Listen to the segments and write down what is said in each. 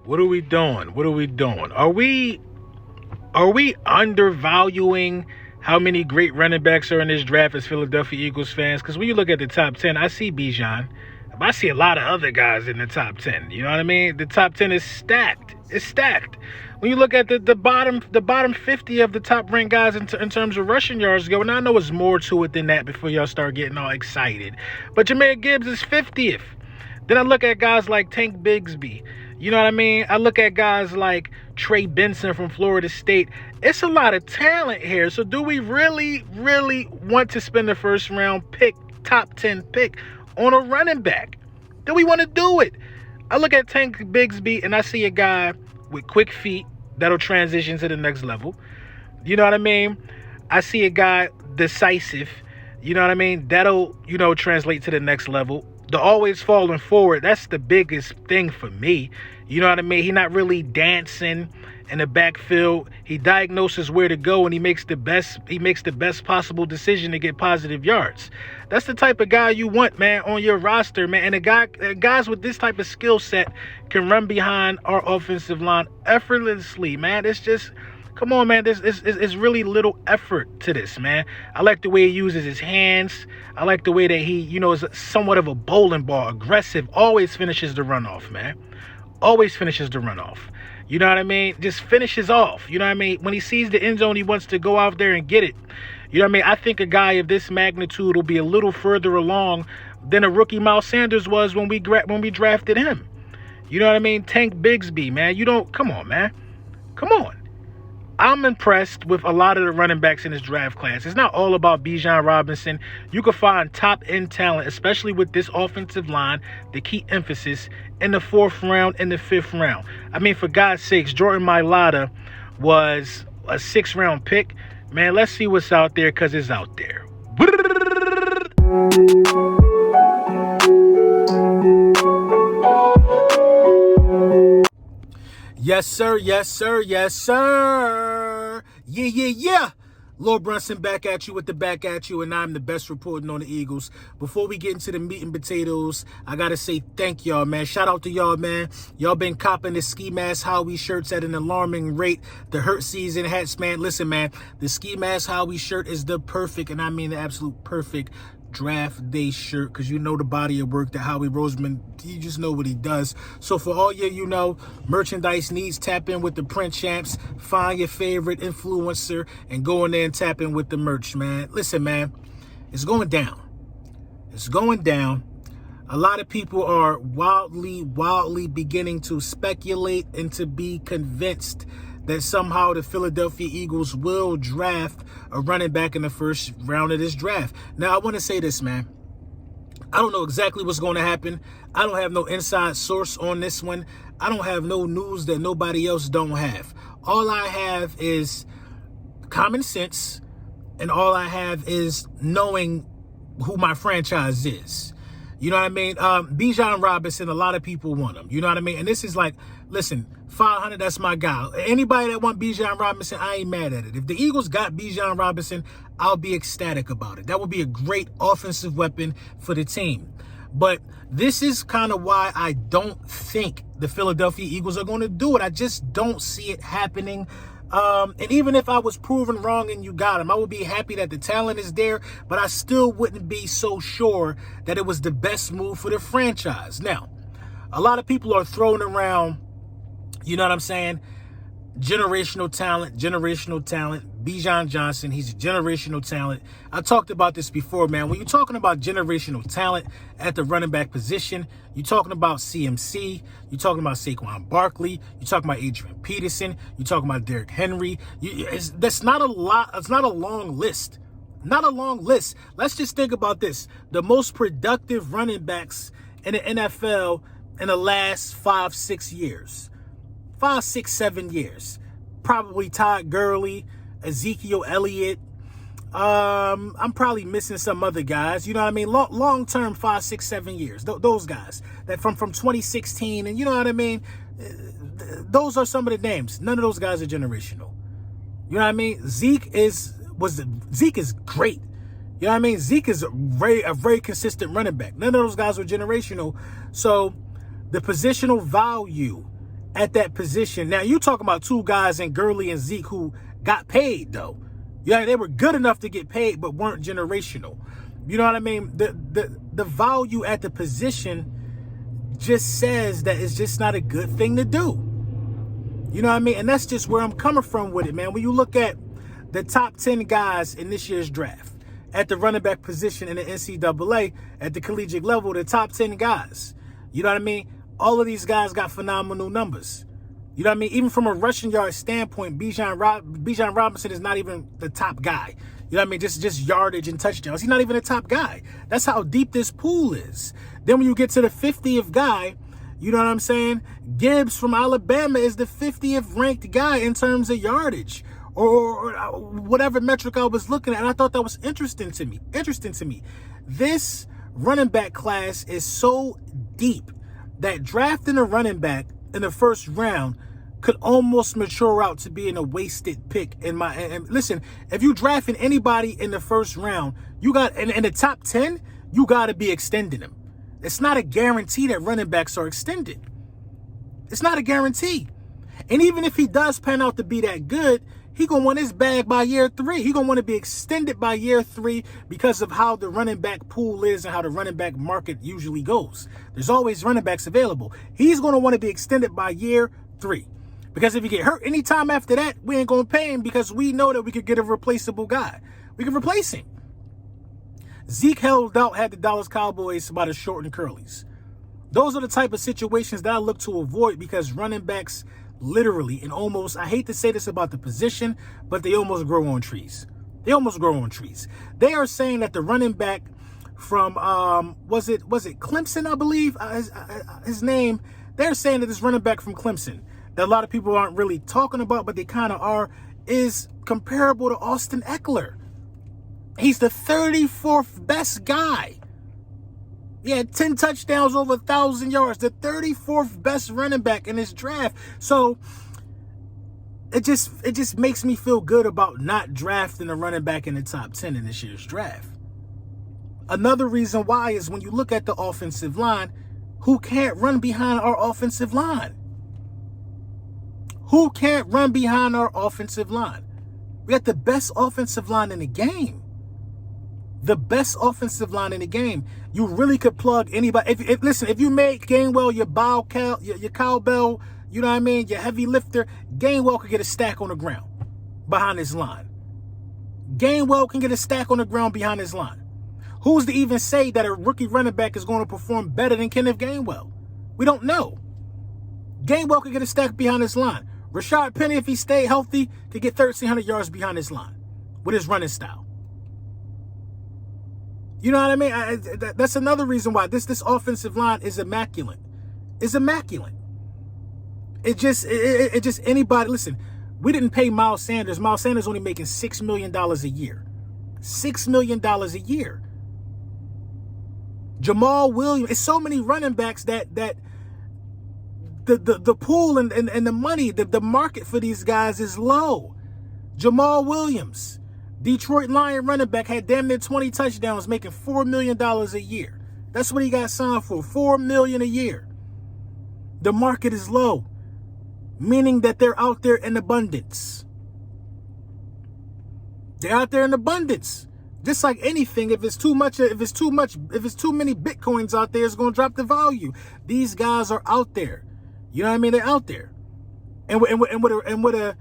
What are we doing? What are we doing? Are we undervaluing how many great running backs are in this draft as Philadelphia Eagles fans? Because when you look at the top 10, I see Bijan, but I see a lot of other guys in the top 10. You know what I mean? The top 10 is stacked. It's stacked. When you look at the bottom 50 of the top ranked guys in terms of rushing yards go, and I know it's more to it than that before y'all start getting all excited. But Jahmyr Gibbs is 50th. Then I look at guys like Tank Bigsby. You know what I mean? I look at guys like Trey Benson from Florida State. It's a lot of talent here. So do we really want to spend the first round pick, top 10 pick, on a running back? Do we want to do it? I look at Tank Bigsby and I see a guy with quick feet that'll transition to the next level. You know what I mean? I see a guy decisive. You know what I mean? That'll, translate to the next level. The always falling forward, that's the biggest thing for me. You know what I mean? He's not really dancing in the backfield. He diagnoses where to go and he makes the best possible decision to get positive yards. That's the type of guy you want, man, on your roster, man. And guys with this type of skill set can run behind our offensive line effortlessly, man. It's just, come on, man. It's really little effort to this, man. I like the way he uses his hands. I like the way that he, is somewhat of a bowling ball, aggressive, always finishes the runoff, man. Always finishes the runoff. You know what I mean? Just finishes off. You know what I mean? When he sees the end zone, he wants to go out there and get it. You know what I mean? I think a guy of this magnitude will be a little further along than a rookie Miles Sanders was when we drafted him. You know what I mean? Tank Bigsby, man. Come on, man. Come on. I'm impressed with a lot of the running backs in this draft class. It's not all about Bijan Robinson. You can find top-end talent, especially with this offensive line, the key emphasis, in the 4th round and the 5th round. I mean, for God's sakes, Jordan Mailata was a 6th-round pick. Man, let's see what's out there because it's out there. Yes, sir. Yes, sir. Yes, sir. Yeah. Lord Brunson back at you with the back at you, and I'm the best reporting on the Eagles. Before we get into the meat and potatoes, I got to say thank y'all, man. Shout out to y'all, man. Y'all been copping the Ski Mask Howie shirts at an alarming rate. The Hurt Season hats, man. Listen, man, the Ski Mask Howie shirt is the perfect, and I mean the absolute perfect draft day shirt, because you know the body of work that Howie Roseman, you just know what he does. So for all you merchandise needs, tap in with the print champs, find your favorite influencer and go in there and tap in with the merch, man. Listen, man, it's going down. It's going down. A lot of people are wildly beginning to speculate and to be convinced that somehow the Philadelphia Eagles will draft a running back in the first round of this draft. Now, I want to say this, man. I don't know exactly what's going to happen. I don't have no inside source on this one. I don't have no news that nobody else don't have. All I have is common sense, and all I have is knowing who my franchise is. You know what I mean? Bijan Robinson, a lot of people want him. You know what I mean? And this is like, listen, 500, that's my guy. Anybody that want Bijan Robinson, I ain't mad at it. If the Eagles got Bijan Robinson, I'll be ecstatic about it. That would be a great offensive weapon for the team. But this is kind of why I don't think the Philadelphia Eagles are going to do it. I just don't see it happening. And even if I was proven wrong and you got him, I would be happy that the talent is there, but I still wouldn't be so sure that it was the best move for the franchise. Now, a lot of people are throwing around, you know what I'm saying, generational talent. Bijan Johnson, he's a generational talent. I talked about this before, man. When you're talking about generational talent at the running back position, you're talking about CMC, you're talking about Saquon Barkley, you're talking about Adrian Peterson, you're talking about Derrick Henry. That's not a lot. It's not a long list. Not a long list. Let's just think about this. The most productive running backs in the NFL in the last 5, 6 years. 5, 6, 7 years. Probably Todd Gurley, Ezekiel Elliott. I'm probably missing some other guys. You know what I mean? Long-term, 5, 6, 7 years. Those guys that from 2016, and you know what I mean? Those are some of the names. None of those guys are generational. You know what I mean? Zeke is great. You know what I mean? Zeke is a very consistent running back. None of those guys were generational. So the positional value at that position. Now, you talking about two guys in Gurley and Zeke who got paid, though. Yeah, they were good enough to get paid, but weren't generational. You know what I mean? The value at the position just says that it's just not a good thing to do. You know what I mean? And that's just where I'm coming from with it, man. When you look at the top 10 guys in this year's draft, at the running back position in the NCAA, at the collegiate level, the top 10 guys, you know what I mean? All of these guys got phenomenal numbers. You know what I mean? Even from a rushing yard standpoint, Bijan Robinson is not even the top guy. You know what I mean? Just yardage and touchdowns. He's not even a top guy. That's how deep this pool is. Then when you get to the 50th guy, you know what I'm saying? Gibbs from Alabama is the 50th ranked guy in terms of yardage or whatever metric I was looking at. And I thought that was interesting to me. This running back class is so deep that drafting a running back in the first round could almost mature out to being a wasted pick in my. And listen, if you drafting anybody in the first round, you got in the top 10, you got to be extending them. It's not a guarantee that running backs are extended. It's not a guarantee. And even if he does pan out to be that good, he gonna want his bag by year 3. He gonna want to be extended by year 3 because of how the running back pool is and how the running back market usually goes. There's always running backs available. He's gonna want to be extended by year 3. Because if he get hurt anytime after that, we ain't gonna pay him because we know that we could get a replaceable guy. We can replace him. Zeke held out, had the Dallas Cowboys by the short and curlies. Those are the type of situations that I look to avoid because running backs literally and almost, I hate to say this about the position, but they almost grow on trees. They almost grow on trees. They are saying that the running back from, was it Clemson, I believe, his name, they're saying that this running back from Clemson, that a lot of people aren't really talking about, but they kind of are, is comparable to Austin Eckler. He's the 34th best guy. He had 10 touchdowns, over 1,000 yards. The 34th best running back in this draft. So it just makes me feel good about not drafting a running back in the top 10 in this year's draft. Another reason why is when you look at the offensive line, who can't run behind our offensive line? Who can't run behind our offensive line? We got the best offensive line in the game. The best offensive line in the game. You really could plug anybody. Listen, if you make Gainwell your cowbell, you know what I mean, your heavy lifter, Gainwell could get a stack on the ground behind his line. Gainwell can get a stack on the ground behind his line. Who's to even say that a rookie running back is going to perform better than Kenneth Gainwell? We don't know. Gainwell could get a stack behind his line. Rashad Penny, if he stayed healthy, could get 1,300 yards behind his line with his running style. You know what I mean? That's another reason why this offensive line is immaculate. It's immaculate. It just anybody. Listen, we didn't pay Miles Sanders. Miles Sanders only making $6 million a year. $6 million a year. Jamal Williams. It's so many running backs that the pool and the money, the market for these guys is low. Jamal Williams, Detroit Lion running back, had damn near 20 touchdowns, making $4 million a year. That's what he got signed for, $4 million a year. The market is low, meaning that they're out there in abundance. They're out there in abundance. Just like anything, if it's too many Bitcoins out there, it's going to drop the value. These guys are out there. You know what I mean? They're out there. And with a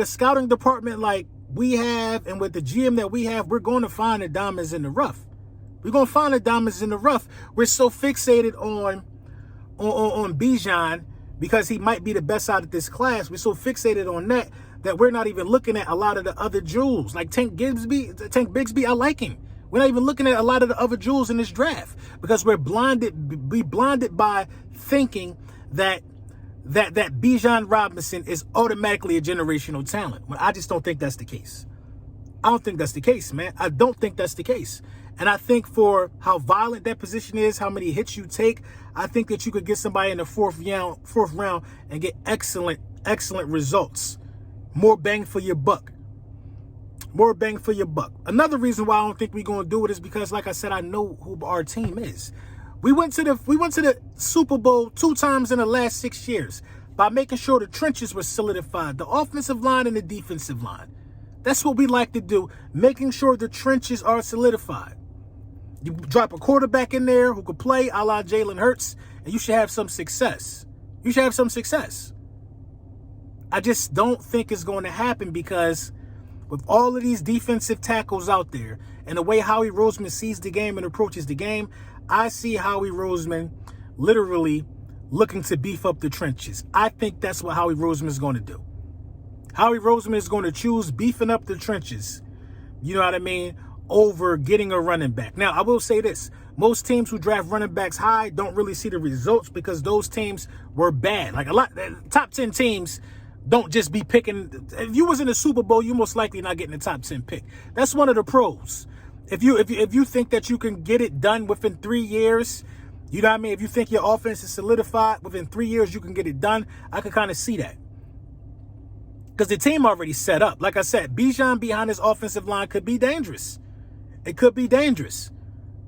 scouting department like we have, and with the GM that we have, we're going to find the diamonds in the rough. We're going to find the diamonds in the rough. We're so fixated on Bijan because he might be the best out of this class. We're so fixated on that we're not even looking at a lot of the other jewels. Like Tank Bigsby, I like him. We're not even looking at a lot of the other jewels in this draft because we're blinded by thinking that Bijan Robinson is automatically a generational talent. Well, I just don't think that's the case. I don't think that's the case, man. I don't think that's the case. And I think for how violent that position is, how many hits you take, I think that you could get somebody in the fourth round and get excellent results. More bang for your buck. More bang for your buck. Another reason why I don't think we're going to do it is because, like I said, I know who our team is. We went to the Super Bowl 2 times in the last 6 years. by making sure the trenches were solidified, the offensive line and the defensive line. That's what we like to do, making sure the trenches are solidified. You drop a quarterback in there who could play a la Jalen Hurts, and you should have some success. You should have some success. I just don't think it's going to happen because with all of these defensive tackles out there and the way Howie Roseman sees the game and approaches the game, I see Howie Roseman literally looking to beef up the trenches. I think that's what Howie Roseman is going to do. Howie Roseman is going to choose beefing up the trenches, you know what I mean, over getting a running back. Now, I will say this. Most teams who draft running backs high don't really see the results because those teams were bad. Like a lot, top 10 teams don't just be picking. If you was in the Super Bowl, you're most likely not getting the top 10 pick. That's one of the pros. If you think that you can get it done within 3 years, you know what I mean? If you think your offense is solidified within 3 years, you can get it done. I can kind of see that. Because the team already set up. Like I said, Bijan behind his offensive line could be dangerous. It could be dangerous.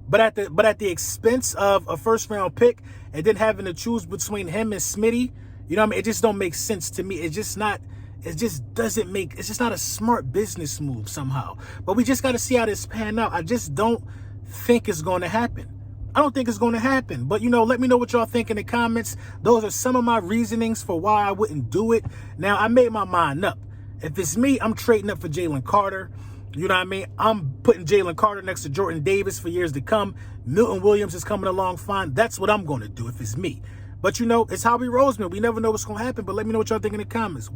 But at the expense of a first-round pick and then having to choose between him and Smitty, you know what I mean? It just don't make sense to me. It's just not a smart business move somehow. But we just got to see how this pan out. I just don't think it's going to happen. I don't think it's going to happen. But, let me know what y'all think in the comments. Those are some of my reasonings for why I wouldn't do it. Now, I made my mind up. If it's me, I'm trading up for Jalen Carter. You know what I mean? I'm putting Jalen Carter next to Jordan Davis for years to come. Milton Williams is coming along fine. That's what I'm going to do if it's me. But, it's Howie Roseman. We never know what's going to happen. But let me know what y'all think in the comments.